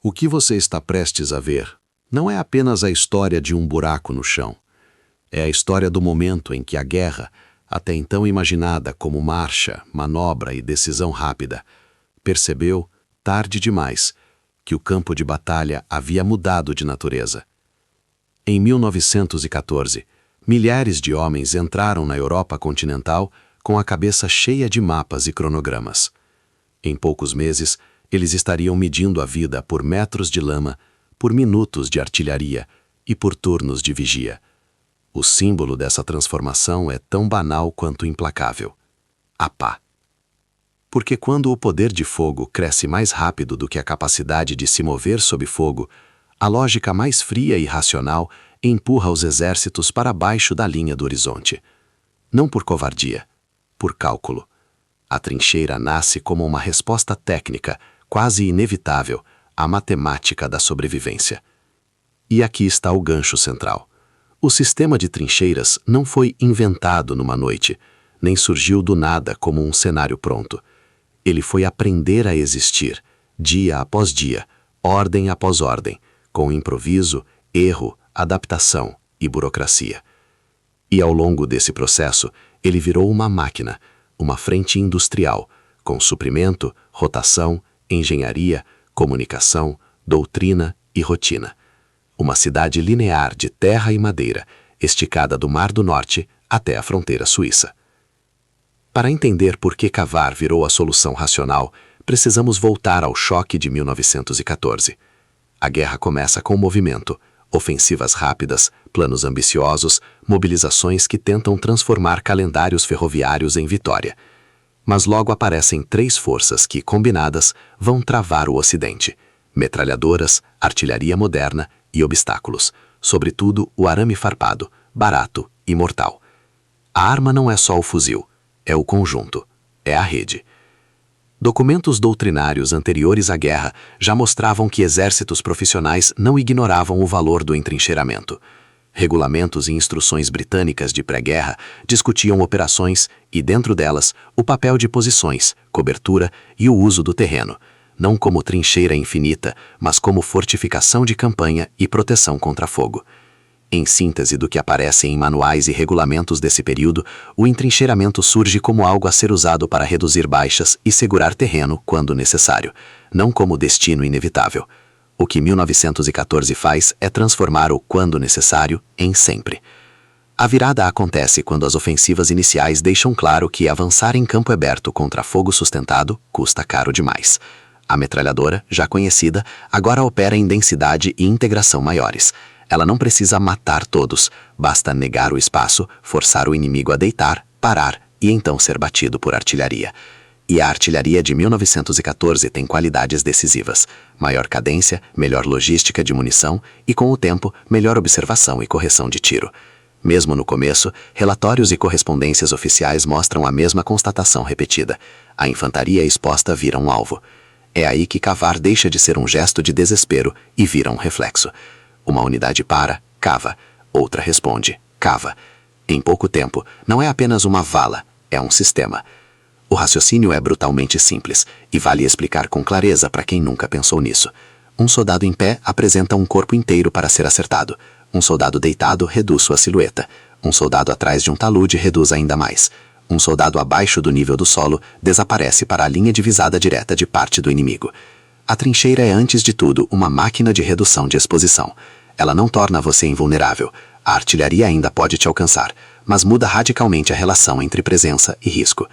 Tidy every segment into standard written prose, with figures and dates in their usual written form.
O que você está prestes a ver não é apenas a história de um buraco no chão. É a história do momento em que a guerra, até então imaginada como marcha, manobra e decisão rápida, percebeu, tarde demais, que o campo de batalha havia mudado de natureza. Em 1914, milhares de homens entraram na Europa continental com a cabeça cheia de mapas e cronogramas. Em poucos meses, eles estariam medindo a vida por metros de lama, por minutos de artilharia e por turnos de vigia. O símbolo dessa transformação é tão banal quanto implacável: a pá. Porque quando o poder de fogo cresce mais rápido do que a capacidade de se mover sob fogo, a lógica mais fria e racional empurra os exércitos para baixo da linha do horizonte. Não por covardia, por cálculo. A trincheira nasce como uma resposta técnica, quase inevitável, à matemática da sobrevivência. E aqui está o gancho central. O sistema de trincheiras não foi inventado numa noite, nem surgiu do nada como um cenário pronto. Ele foi aprender a existir, dia após dia, ordem após ordem, com improviso, erro, adaptação e burocracia. E ao longo desse processo, ele virou uma máquina, uma frente industrial, com suprimento, rotação, engenharia, comunicação, doutrina e rotina. Uma cidade linear de terra e madeira, esticada do Mar do Norte até a fronteira suíça. Para entender por que cavar virou a solução racional, precisamos voltar ao choque de 1914. A guerra começa com movimento, ofensivas rápidas, planos ambiciosos, mobilizações que tentam transformar calendários ferroviários em vitória. Mas logo aparecem três forças que, combinadas, vão travar o Ocidente: metralhadoras, artilharia moderna e obstáculos, sobretudo o arame farpado, barato e mortal. A arma não é só o fuzil, é o conjunto, é a rede. Documentos doutrinários anteriores à guerra já mostravam que exércitos profissionais não ignoravam o valor do entrincheiramento. Regulamentos e instruções britânicas de pré-guerra discutiam operações e, dentro delas, o papel de posições, cobertura e o uso do terreno, não como trincheira infinita, mas como fortificação de campanha e proteção contra fogo. Em síntese do que aparece em manuais e regulamentos desse período, o entrincheiramento surge como algo a ser usado para reduzir baixas e segurar terreno quando necessário, não como destino inevitável. O que 1914 faz é transformar o quando necessário em sempre. A virada acontece quando as ofensivas iniciais deixam claro que avançar em campo aberto contra fogo sustentado custa caro demais. A metralhadora, já conhecida, agora opera em densidade e integração maiores. Ela não precisa matar todos, basta negar o espaço, forçar o inimigo a deitar, parar e então ser batido por artilharia. E a artilharia de 1914 tem qualidades decisivas: maior cadência, melhor logística de munição e, com o tempo, melhor observação e correção de tiro. Mesmo no começo, relatórios e correspondências oficiais mostram a mesma constatação repetida: a infantaria exposta vira um alvo. É aí que cavar deixa de ser um gesto de desespero e vira um reflexo. Uma unidade para, cava. Outra responde, cava. Em pouco tempo, não é apenas uma vala, é um sistema. O raciocínio é brutalmente simples e vale explicar com clareza para quem nunca pensou nisso. Um soldado em pé apresenta um corpo inteiro para ser acertado. Um soldado deitado reduz sua silhueta. Um soldado atrás de um talude reduz ainda mais. Um soldado abaixo do nível do solo desaparece para a linha de visada direta de parte do inimigo. A trincheira é, antes de tudo, uma máquina de redução de exposição. Ela não torna você invulnerável. A artilharia ainda pode te alcançar, mas muda radicalmente a relação entre presença e risco.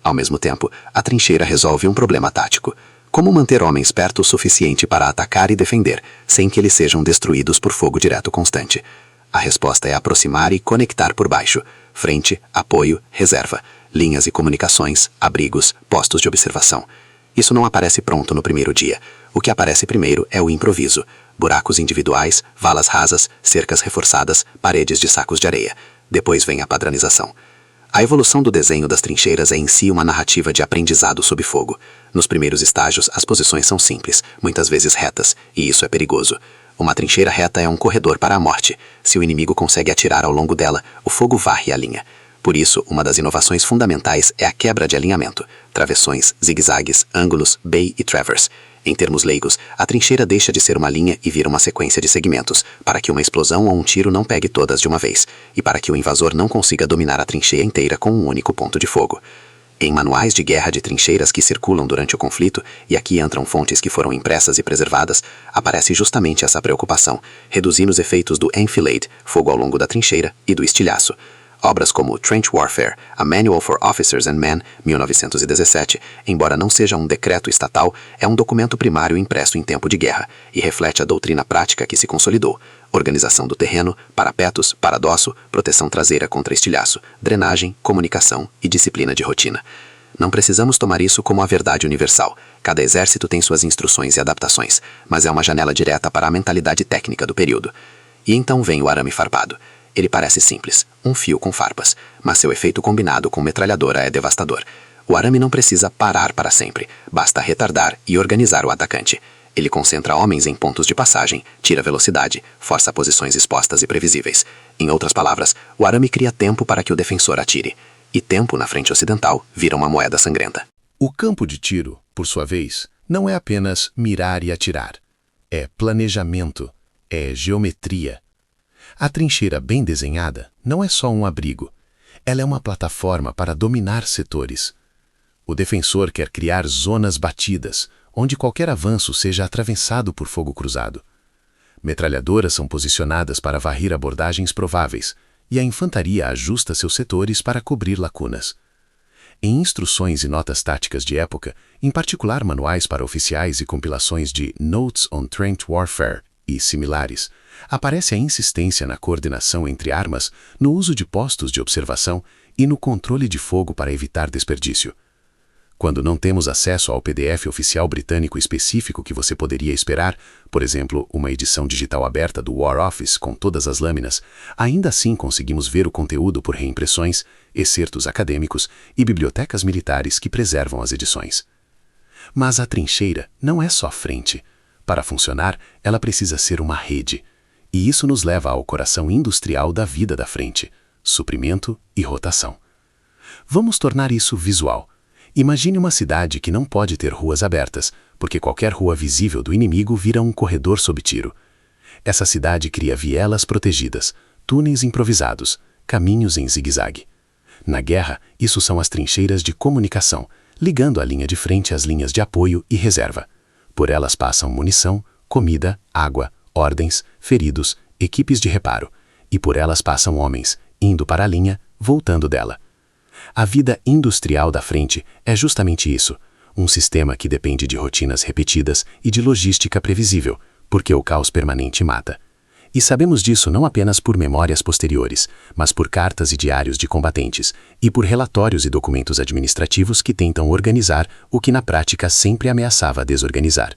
Ao mesmo tempo, a trincheira resolve um problema tático: como manter homens perto o suficiente para atacar e defender, sem que eles sejam destruídos por fogo direto constante. A resposta é aproximar e conectar por baixo: frente, apoio, reserva, linhas e comunicações, abrigos, postos de observação. Isso não aparece pronto no primeiro dia. O que aparece primeiro é o improviso: buracos individuais, valas rasas, cercas reforçadas, paredes de sacos de areia. Depois vem a padronização. A evolução do desenho das trincheiras é em si uma narrativa de aprendizado sob fogo. Nos primeiros estágios, as posições são simples, muitas vezes retas, e isso é perigoso. Uma trincheira reta é um corredor para a morte. Se o inimigo consegue atirar ao longo dela, o fogo varre a linha. Por isso, uma das inovações fundamentais é a quebra de alinhamento: travessões, zigue-zagues, ângulos, bay e traverse. Em termos leigos, a trincheira deixa de ser uma linha e vira uma sequência de segmentos, para que uma explosão ou um tiro não pegue todas de uma vez, e para que o invasor não consiga dominar a trincheira inteira com um único ponto de fogo. Em manuais de guerra de trincheiras que circulam durante o conflito, e aqui entram fontes que foram impressas e preservadas, aparece justamente essa preocupação, reduzir os efeitos do enfilade, fogo ao longo da trincheira, e do estilhaço. Obras como Trench Warfare, A Manual for Officers and Men, 1917, embora não seja um decreto estatal, é um documento primário impresso em tempo de guerra e reflete a doutrina prática que se consolidou: organização do terreno, parapetos, paradosso, proteção traseira contra estilhaço, drenagem, comunicação e disciplina de rotina. Não precisamos tomar isso como a verdade universal. Cada exército tem suas instruções e adaptações, mas é uma janela direta para a mentalidade técnica do período. E então vem o arame farpado. Ele parece simples, um fio com farpas, mas seu efeito combinado com metralhadora é devastador. O arame não precisa parar para sempre, basta retardar e organizar o atacante. Ele concentra homens em pontos de passagem, tira velocidade, força posições expostas e previsíveis. Em outras palavras, o arame cria tempo para que o defensor atire. E tempo, na frente ocidental, vira uma moeda sangrenta. O campo de tiro, por sua vez, não é apenas mirar e atirar. É planejamento, é geometria. A trincheira bem desenhada não é só um abrigo. Ela é uma plataforma para dominar setores. O defensor quer criar zonas batidas, onde qualquer avanço seja atravessado por fogo cruzado. Metralhadoras são posicionadas para varrer abordagens prováveis, e a infantaria ajusta seus setores para cobrir lacunas. Em instruções e notas táticas de época, em particular manuais para oficiais e compilações de Notes on Trench Warfare e similares, aparece a insistência na coordenação entre armas, no uso de postos de observação e no controle de fogo para evitar desperdício. Quando não temos acesso ao PDF oficial britânico específico que você poderia esperar, por exemplo, uma edição digital aberta do War Office com todas as lâminas, ainda assim conseguimos ver o conteúdo por reimpressões, excertos acadêmicos e bibliotecas militares que preservam as edições. Mas a trincheira não é só frente. Para funcionar, ela precisa ser uma rede. E isso nos leva ao coração industrial da vida da frente: suprimento e rotação. Vamos tornar isso visual. Imagine uma cidade que não pode ter ruas abertas, porque qualquer rua visível do inimigo vira um corredor sob tiro. Essa cidade cria vielas protegidas, túneis improvisados, caminhos em zigue-zague. Na guerra, isso são as trincheiras de comunicação, ligando a linha de frente às linhas de apoio e reserva. Por elas passam munição, comida, água, ordens, feridos, equipes de reparo. E por elas passam homens, indo para a linha, voltando dela. A vida industrial da frente é justamente isso, um sistema que depende de rotinas repetidas e de logística previsível, porque o caos permanente mata. E sabemos disso não apenas por memórias posteriores, mas por cartas e diários de combatentes, e por relatórios e documentos administrativos que tentam organizar o que na prática sempre ameaçava desorganizar.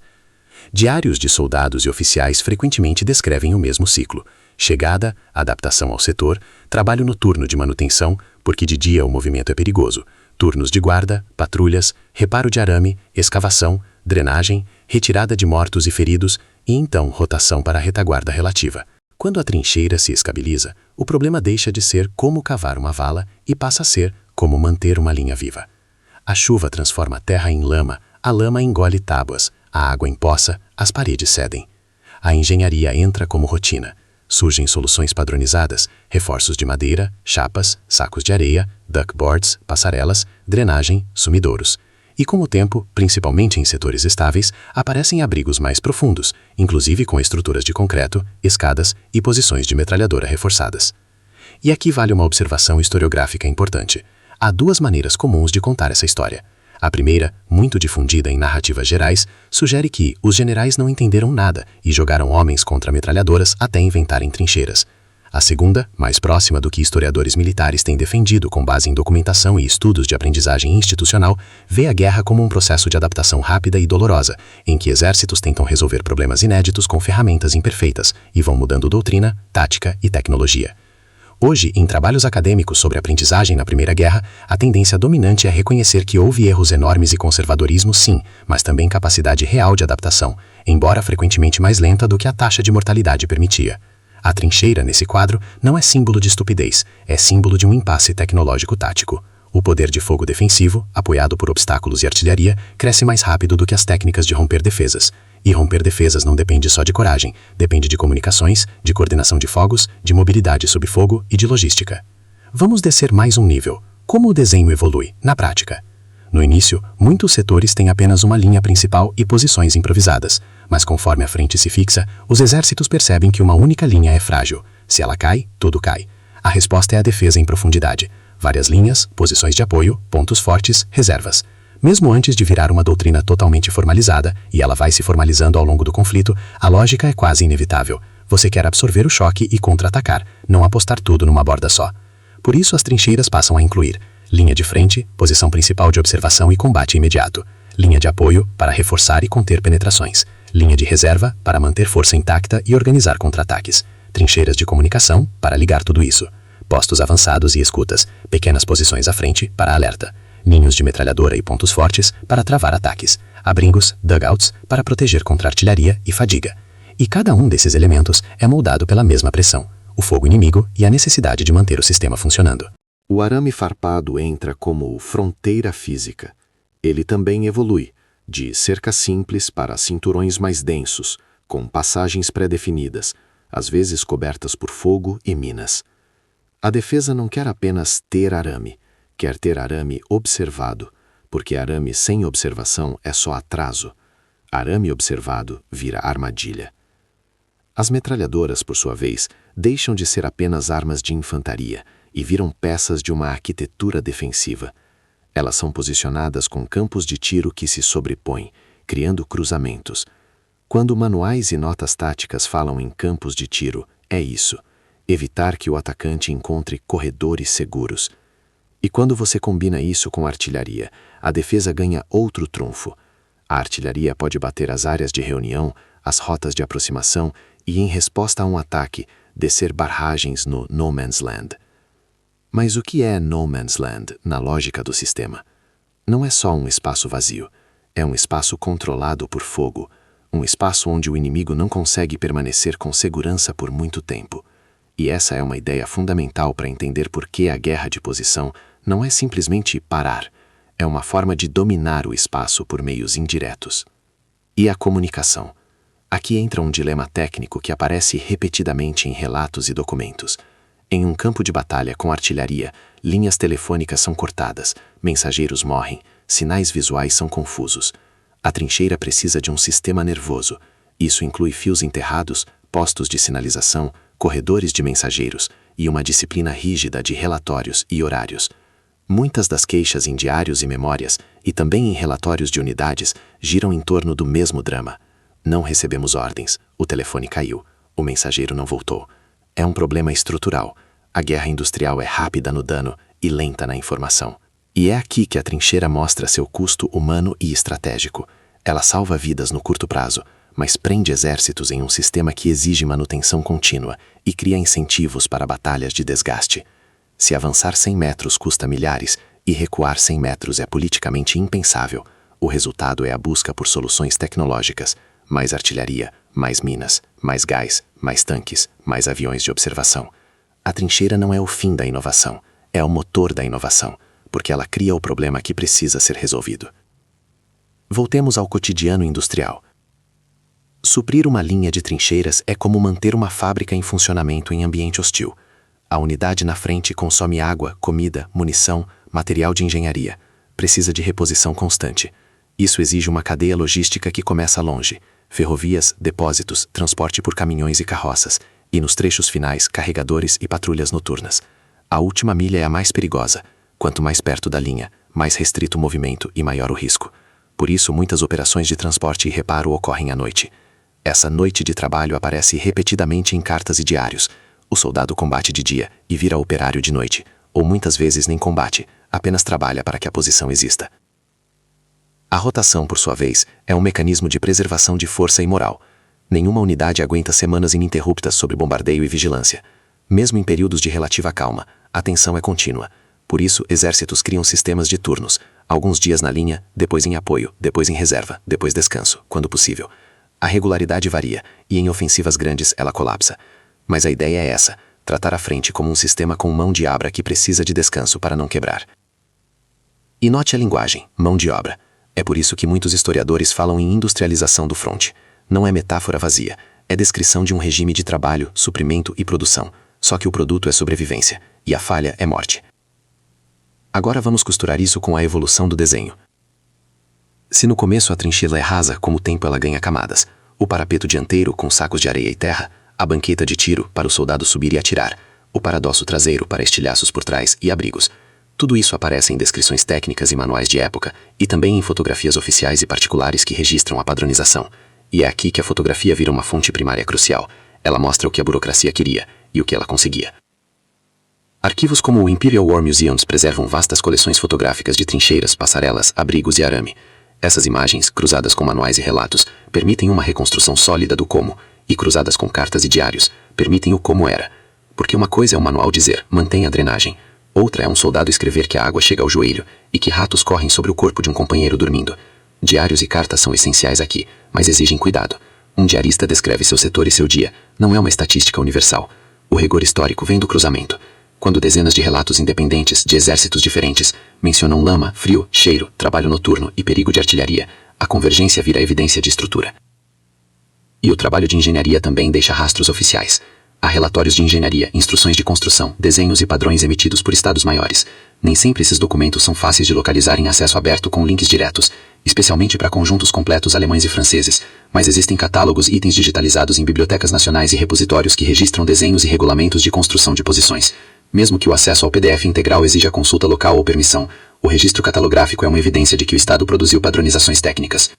Diários de soldados e oficiais frequentemente descrevem o mesmo ciclo: chegada, adaptação ao setor, trabalho noturno de manutenção, porque de dia o movimento é perigoso, turnos de guarda, patrulhas, reparo de arame, escavação, drenagem, retirada de mortos e feridos e então rotação para a retaguarda relativa. Quando a trincheira se estabiliza, o problema deixa de ser como cavar uma vala e passa a ser como manter uma linha viva. A chuva transforma a terra em lama, a lama engole tábuas, a água empoça, as paredes cedem. A engenharia entra como rotina. Surgem soluções padronizadas, reforços de madeira, chapas, sacos de areia, duckboards, passarelas, drenagem, sumidouros. E com o tempo, principalmente em setores estáveis, aparecem abrigos mais profundos, inclusive com estruturas de concreto, escadas e posições de metralhadora reforçadas. E aqui vale uma observação historiográfica importante. Há duas maneiras comuns de contar essa história. A primeira, muito difundida em narrativas gerais, sugere que os generais não entenderam nada e jogaram homens contra metralhadoras até inventarem trincheiras. A segunda, mais próxima do que historiadores militares têm defendido com base em documentação e estudos de aprendizagem institucional, vê a guerra como um processo de adaptação rápida e dolorosa, em que exércitos tentam resolver problemas inéditos com ferramentas imperfeitas e vão mudando doutrina, tática e tecnologia. Hoje, em trabalhos acadêmicos sobre aprendizagem na Primeira Guerra, a tendência dominante é reconhecer que houve erros enormes e conservadorismo, sim, mas também capacidade real de adaptação, embora frequentemente mais lenta do que a taxa de mortalidade permitia. A trincheira, nesse quadro, não é símbolo de estupidez, é símbolo de um impasse tecnológico tático. O poder de fogo defensivo, apoiado por obstáculos e artilharia, cresce mais rápido do que as técnicas de romper defesas. E romper defesas não depende só de coragem, depende de comunicações, de coordenação de fogos, de mobilidade sob fogo e de logística. Vamos descer mais um nível. Como o desenho evolui, na prática? No início, muitos setores têm apenas uma linha principal e posições improvisadas, mas conforme a frente se fixa, os exércitos percebem que uma única linha é frágil. Se ela cai, tudo cai. A resposta é a defesa em profundidade. Várias linhas, posições de apoio, pontos fortes, reservas. Mesmo antes de virar uma doutrina totalmente formalizada, e ela vai se formalizando ao longo do conflito, a lógica é quase inevitável. Você quer absorver o choque e contra-atacar, não apostar tudo numa borda só. Por isso as trincheiras passam a incluir linha de frente, posição principal de observação e combate imediato, linha de apoio para reforçar e conter penetrações, linha de reserva para manter força intacta e organizar contra-ataques, trincheiras de comunicação para ligar tudo isso, postos avançados e escutas, pequenas posições à frente para alerta, ninhos de metralhadora e pontos fortes para travar ataques, abrigos, dugouts para proteger contra artilharia e fadiga. E cada um desses elementos é moldado pela mesma pressão, o fogo inimigo e a necessidade de manter o sistema funcionando. O arame farpado entra como fronteira física. Ele também evolui, de cerca simples para cinturões mais densos, com passagens pré-definidas, às vezes cobertas por fogo e minas. A defesa não quer apenas ter arame, quer ter arame observado, porque arame sem observação é só atraso. Arame observado vira armadilha. As metralhadoras, por sua vez, deixam de ser apenas armas de infantaria e viram peças de uma arquitetura defensiva. Elas são posicionadas com campos de tiro que se sobrepõem, criando cruzamentos. Quando manuais e notas táticas falam em campos de tiro, é isso: evitar que o atacante encontre corredores seguros. E quando você combina isso com artilharia, a defesa ganha outro trunfo. A artilharia pode bater as áreas de reunião, as rotas de aproximação e, em resposta a um ataque, descer barragens no No Man's Land. Mas o que é No Man's Land na lógica do sistema? Não é só um espaço vazio, é um espaço controlado por fogo, um espaço onde o inimigo não consegue permanecer com segurança por muito tempo. E essa é uma ideia fundamental para entender por que a guerra de posição não é simplesmente parar, é uma forma de dominar o espaço por meios indiretos. E a comunicação? Aqui entra um dilema técnico que aparece repetidamente em relatos e documentos. Em um campo de batalha com artilharia, linhas telefônicas são cortadas, mensageiros morrem, sinais visuais são confusos. A trincheira precisa de um sistema nervoso. Isso inclui fios enterrados, postos de sinalização, corredores de mensageiros e uma disciplina rígida de relatórios e horários. Muitas das queixas em diários e memórias, e também em relatórios de unidades, giram em torno do mesmo drama. Não recebemos ordens, o telefone caiu, o mensageiro não voltou. É um problema estrutural. A guerra industrial é rápida no dano e lenta na informação. E é aqui que a trincheira mostra seu custo humano e estratégico. Ela salva vidas no curto prazo, mas prende exércitos em um sistema que exige manutenção contínua e cria incentivos para batalhas de desgaste. Se avançar 100 metros custa milhares e recuar 100 metros é politicamente impensável, o resultado é a busca por soluções tecnológicas, mais artilharia, mais minas, mais gás, mais tanques, mais aviões de observação. A trincheira não é o fim da inovação, é o motor da inovação, porque ela cria o problema que precisa ser resolvido. Voltemos ao cotidiano industrial. Suprir uma linha de trincheiras é como manter uma fábrica em funcionamento em ambiente hostil. A unidade na frente consome água, comida, munição, material de engenharia. Precisa de reposição constante. Isso exige uma cadeia logística que começa longe. Ferrovias, depósitos, transporte por caminhões e carroças, e nos trechos finais, carregadores e patrulhas noturnas. A última milha é a mais perigosa. Quanto mais perto da linha, mais restrito o movimento e maior o risco. Por isso, muitas operações de transporte e reparo ocorrem à noite. Essa noite de trabalho aparece repetidamente em cartas e diários. O soldado combate de dia e vira operário de noite, ou muitas vezes nem combate, apenas trabalha para que a posição exista. A rotação, por sua vez, é um mecanismo de preservação de força e moral. Nenhuma unidade aguenta semanas ininterruptas sob bombardeio e vigilância. Mesmo em períodos de relativa calma, a tensão é contínua. Por isso, exércitos criam sistemas de turnos, alguns dias na linha, depois em apoio, depois em reserva, depois descanso, quando possível. A regularidade varia, e em ofensivas grandes ela colapsa. Mas a ideia é essa: tratar a frente como um sistema com mão de abra que precisa de descanso para não quebrar. E note a linguagem, mão de obra. É por isso que muitos historiadores falam em industrialização do fronte. Não é metáfora vazia, é descrição de um regime de trabalho, suprimento e produção. Só que o produto é sobrevivência, e a falha é morte. Agora vamos costurar isso com a evolução do desenho. Se no começo a trincheira é rasa, com o tempo ela ganha camadas. O parapeto dianteiro com sacos de areia e terra, a banqueta de tiro para o soldado subir e atirar, o paradosso traseiro para estilhaços por trás e abrigos. Tudo isso aparece em descrições técnicas e manuais de época, e também em fotografias oficiais e particulares que registram a padronização. E é aqui que a fotografia vira uma fonte primária crucial. Ela mostra o que a burocracia queria e o que ela conseguia. Arquivos como o Imperial War Museums preservam vastas coleções fotográficas de trincheiras, passarelas, abrigos e arame. Essas imagens, cruzadas com manuais e relatos, permitem uma reconstrução sólida do como, e cruzadas com cartas e diários, permitem o como era. Porque uma coisa é o manual dizer, mantenha a drenagem. Outra é um soldado escrever que a água chega ao joelho e que ratos correm sobre o corpo de um companheiro dormindo. Diários e cartas são essenciais aqui, mas exigem cuidado. Um diarista descreve seu setor e seu dia, não é uma estatística universal. O rigor histórico vem do cruzamento. Quando dezenas de relatos independentes de exércitos diferentes mencionam lama, frio, cheiro, trabalho noturno e perigo de artilharia, a convergência vira evidência de estrutura. E o trabalho de engenharia também deixa rastros oficiais. Há relatórios de engenharia, instruções de construção, desenhos e padrões emitidos por estados maiores. Nem sempre esses documentos são fáceis de localizar em acesso aberto com links diretos, especialmente para conjuntos completos alemães e franceses, mas existem catálogos e itens digitalizados em bibliotecas nacionais e repositórios que registram desenhos e regulamentos de construção de posições. Mesmo que o acesso ao PDF integral exija consulta local ou permissão, o registro catalográfico é uma evidência de que o Estado produziu padronizações técnicas.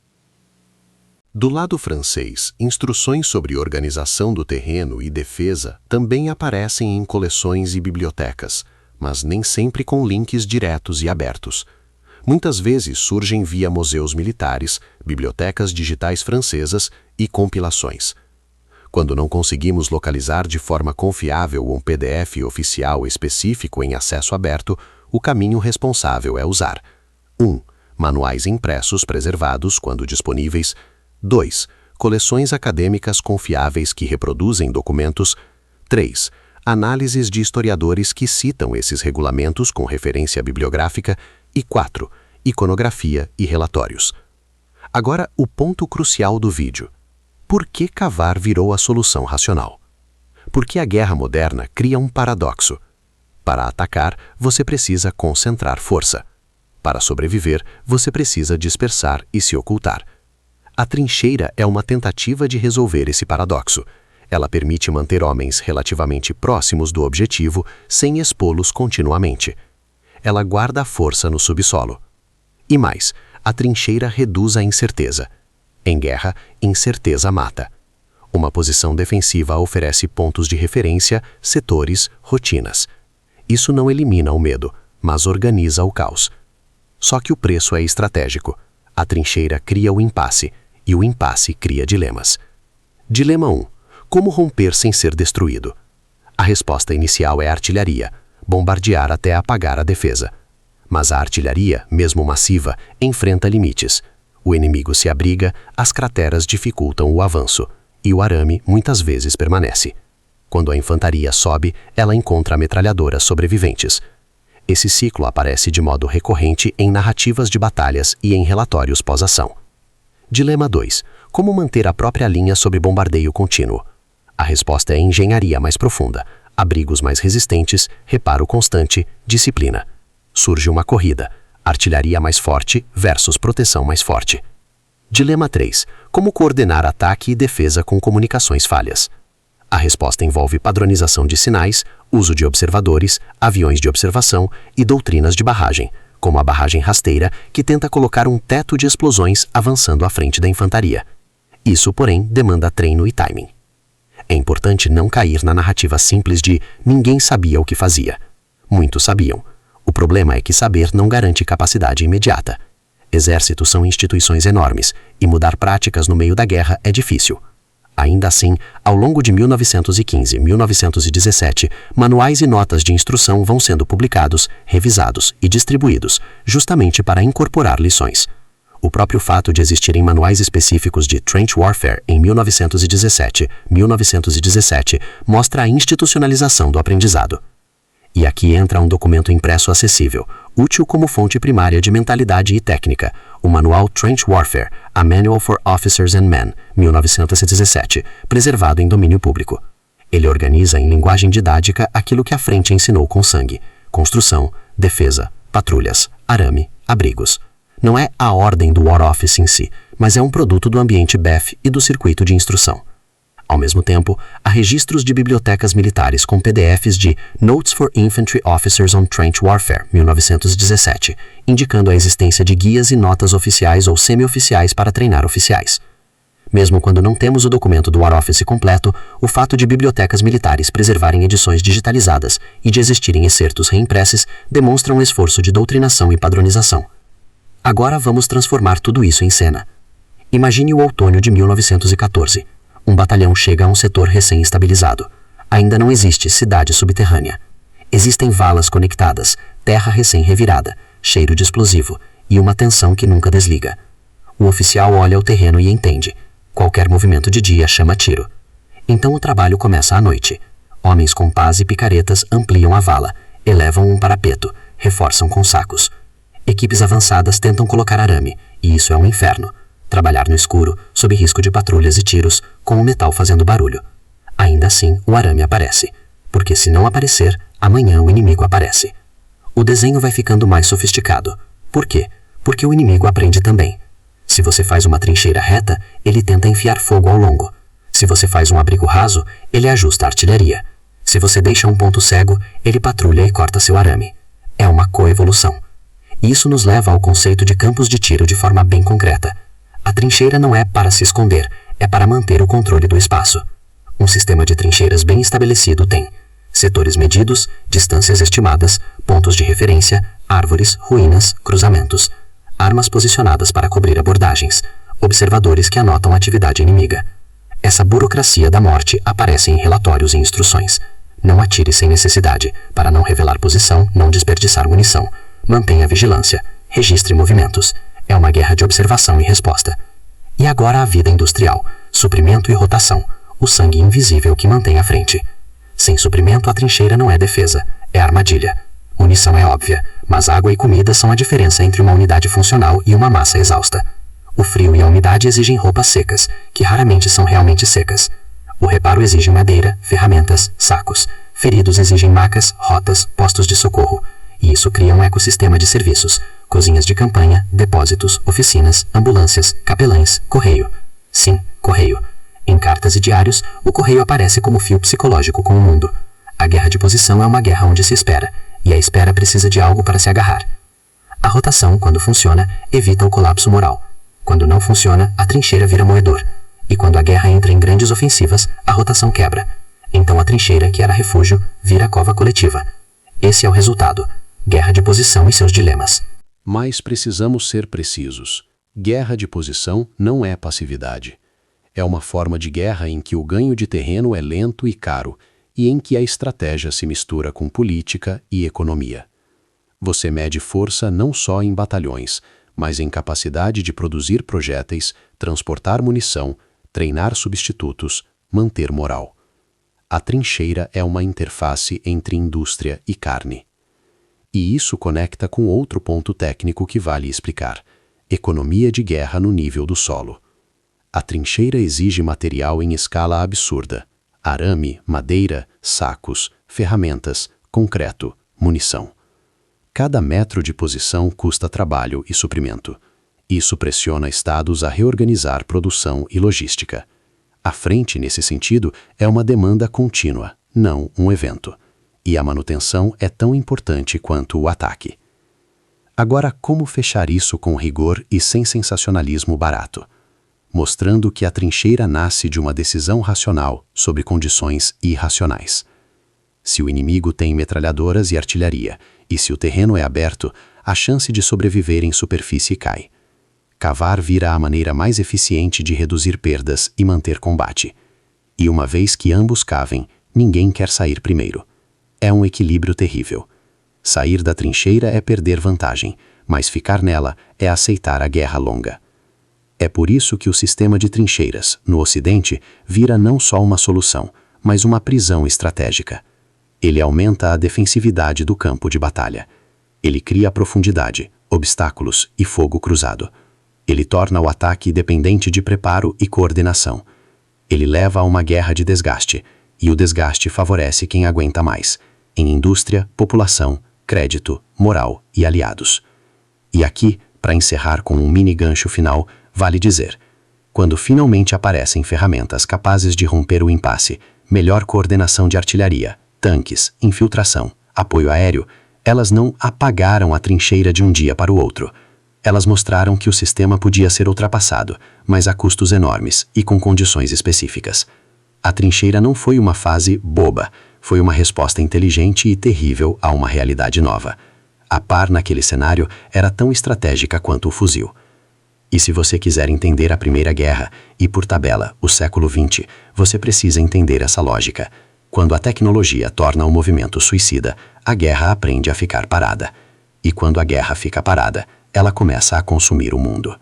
Do lado francês, instruções sobre organização do terreno e defesa também aparecem em coleções e bibliotecas, mas nem sempre com links diretos e abertos. Muitas vezes surgem via museus militares, bibliotecas digitais francesas e compilações. Quando não conseguimos localizar de forma confiável um PDF oficial específico em acesso aberto, o caminho responsável é usar 1. Manuais impressos preservados quando disponíveis. 2. Coleções acadêmicas confiáveis que reproduzem documentos. 3. Análises de historiadores que citam esses regulamentos com referência bibliográfica. E 4. Iconografia e relatórios. Agora, o ponto crucial do vídeo. Por que cavar virou a solução racional? Porque a guerra moderna cria um paradoxo. Para atacar, você precisa concentrar força. Para sobreviver, você precisa dispersar e se ocultar. A trincheira é uma tentativa de resolver esse paradoxo. Ela permite manter homens relativamente próximos do objetivo sem expô-los continuamente. Ela guarda a força no subsolo. E mais, a trincheira reduz a incerteza. Em guerra, incerteza mata. Uma posição defensiva oferece pontos de referência, setores, rotinas. Isso não elimina o medo, mas organiza o caos. Só que o preço é estratégico. A trincheira cria o impasse, e o impasse cria dilemas. Dilema 1. Como romper sem ser destruído? A resposta inicial é artilharia, bombardear até apagar a defesa. Mas a artilharia, mesmo massiva, enfrenta limites. O inimigo se abriga, as crateras dificultam o avanço, e o arame muitas vezes permanece. Quando a infantaria sobe, ela encontra metralhadoras sobreviventes. Esse ciclo aparece de modo recorrente em narrativas de batalhas e em relatórios pós-ação. Dilema 2. Como manter a própria linha sob bombardeio contínuo? A resposta é engenharia mais profunda, abrigos mais resistentes, reparo constante, disciplina. Surge uma corrida. Artilharia mais forte versus proteção mais forte. Dilema 3. Como coordenar ataque e defesa com comunicações falhas? A resposta envolve padronização de sinais, uso de observadores, aviões de observação e doutrinas de barragem, como a barragem rasteira, que tenta colocar um teto de explosões avançando à frente da infantaria. Isso, porém, demanda treino e timing. É importante não cair na narrativa simples de ninguém sabia o que fazia. Muitos sabiam. O problema é que saber não garante capacidade imediata. Exércitos são instituições enormes, e mudar práticas no meio da guerra é difícil. Ainda assim, ao longo de 1915 e 1917, manuais e notas de instrução vão sendo publicados, revisados e distribuídos, justamente para incorporar lições. O próprio fato de existirem manuais específicos de Trench Warfare em 1917 mostra a institucionalização do aprendizado. E aqui entra um documento impresso acessível, útil como fonte primária de mentalidade e técnica, o Manual Trench Warfare, A Manual for Officers and Men, 1917, preservado em domínio público. Ele organiza em linguagem didática aquilo que a frente ensinou com sangue: construção, defesa, patrulhas, arame, abrigos. Não é a ordem do War Office em si, mas é um produto do ambiente BEF e do circuito de instrução. Ao mesmo tempo, há registros de bibliotecas militares com PDFs de Notes for Infantry Officers on Trench Warfare, 1917, indicando a existência de guias e notas oficiais ou semi-oficiais para treinar oficiais. Mesmo quando não temos o documento do War Office completo, o fato de bibliotecas militares preservarem edições digitalizadas e de existirem excertos reimpressos demonstra um esforço de doutrinação e padronização. Agora vamos transformar tudo isso em cena. Imagine o outono de 1914. Um batalhão chega a um setor recém-estabilizado. Ainda não existe cidade subterrânea. Existem valas conectadas, terra recém-revirada, cheiro de explosivo e uma tensão que nunca desliga. O oficial olha o terreno e entende. Qualquer movimento de dia chama tiro. Então o trabalho começa à noite. Homens com pás e picaretas ampliam a vala, elevam um parapeto, reforçam com sacos. Equipes avançadas tentam colocar arame, e isso é um inferno. Trabalhar no escuro, sob risco de patrulhas e tiros, com o metal fazendo barulho. Ainda assim, o arame aparece. Porque se não aparecer, amanhã o inimigo aparece. O desenho vai ficando mais sofisticado. Por quê? Porque o inimigo aprende também. Se você faz uma trincheira reta, ele tenta enfiar fogo ao longo. Se você faz um abrigo raso, ele ajusta a artilharia. Se você deixa um ponto cego, ele patrulha e corta seu arame. É uma coevolução. Isso nos leva ao conceito de campos de tiro de forma bem concreta. A trincheira não é para se esconder, é para manter o controle do espaço. Um sistema de trincheiras bem estabelecido tem setores medidos, distâncias estimadas, pontos de referência, árvores, ruínas, cruzamentos, armas posicionadas para cobrir abordagens, observadores que anotam a atividade inimiga. Essa burocracia da morte aparece em relatórios e instruções. Não atire sem necessidade, para não revelar posição, não desperdiçar munição. Mantenha vigilância, registre movimentos. É uma guerra de observação e resposta. E agora a vida industrial, suprimento e rotação, o sangue invisível que mantém a frente. Sem suprimento, a trincheira não é defesa, é armadilha. Munição é óbvia, mas água e comida são a diferença entre uma unidade funcional e uma massa exausta. O frio e a umidade exigem roupas secas, que raramente são realmente secas. O reparo exige madeira, ferramentas, sacos. Feridos exigem macas, rotas, postos de socorro. E isso cria um ecossistema de serviços. Cozinhas de campanha, depósitos, oficinas, ambulâncias, capelães, correio. Sim, correio. Em cartas e diários, o correio aparece como fio psicológico com o mundo. A guerra de posição é uma guerra onde se espera, e a espera precisa de algo para se agarrar. A rotação, quando funciona, evita o colapso moral. Quando não funciona, a trincheira vira moedor. E quando a guerra entra em grandes ofensivas, a rotação quebra. Então a trincheira, que era refúgio, vira cova coletiva. Esse é o resultado. Guerra de posição e seus dilemas. Mas precisamos ser precisos. Guerra de posição não é passividade. É uma forma de guerra em que o ganho de terreno é lento e caro, e em que a estratégia se mistura com política e economia. Você mede força não só em batalhões, mas em capacidade de produzir projéteis, transportar munição, treinar substitutos, manter moral. A trincheira é uma interface entre indústria e carne. E isso conecta com outro ponto técnico que vale explicar: economia de guerra no nível do solo. A trincheira exige material em escala absurda: arame, madeira, sacos, ferramentas, concreto, munição. Cada metro de posição custa trabalho e suprimento. Isso pressiona estados a reorganizar produção e logística. A frente, nesse sentido, é uma demanda contínua, não um evento. E a manutenção é tão importante quanto o ataque. Agora, como fechar isso com rigor e sem sensacionalismo barato? Mostrando que a trincheira nasce de uma decisão racional sobre condições irracionais. Se o inimigo tem metralhadoras e artilharia, e se o terreno é aberto, a chance de sobreviver em superfície cai. Cavar vira a maneira mais eficiente de reduzir perdas e manter combate. E uma vez que ambos cavem, ninguém quer sair primeiro. É um equilíbrio terrível. Sair da trincheira é perder vantagem, mas ficar nela é aceitar a guerra longa. É por isso que o sistema de trincheiras, no Ocidente, vira não só uma solução, mas uma prisão estratégica. Ele aumenta a defensividade do campo de batalha. Ele cria profundidade, obstáculos e fogo cruzado. Ele torna o ataque dependente de preparo e coordenação. Ele leva a uma guerra de desgaste, e o desgaste favorece quem aguenta mais, em indústria, população, crédito, moral e aliados. E aqui, para encerrar com um mini gancho final, vale dizer: quando finalmente aparecem ferramentas capazes de romper o impasse, melhor coordenação de artilharia, tanques, infiltração, apoio aéreo, elas não apagaram a trincheira de um dia para o outro. Elas mostraram que o sistema podia ser ultrapassado, mas a custos enormes e com condições específicas. A trincheira não foi uma fase boba, foi uma resposta inteligente e terrível a uma realidade nova. A par naquele cenário era tão estratégica quanto o fuzil. E se você quiser entender a Primeira Guerra e, por tabela, o século XX, você precisa entender essa lógica. Quando a tecnologia torna o movimento suicida, a guerra aprende a ficar parada. E quando a guerra fica parada, ela começa a consumir o mundo.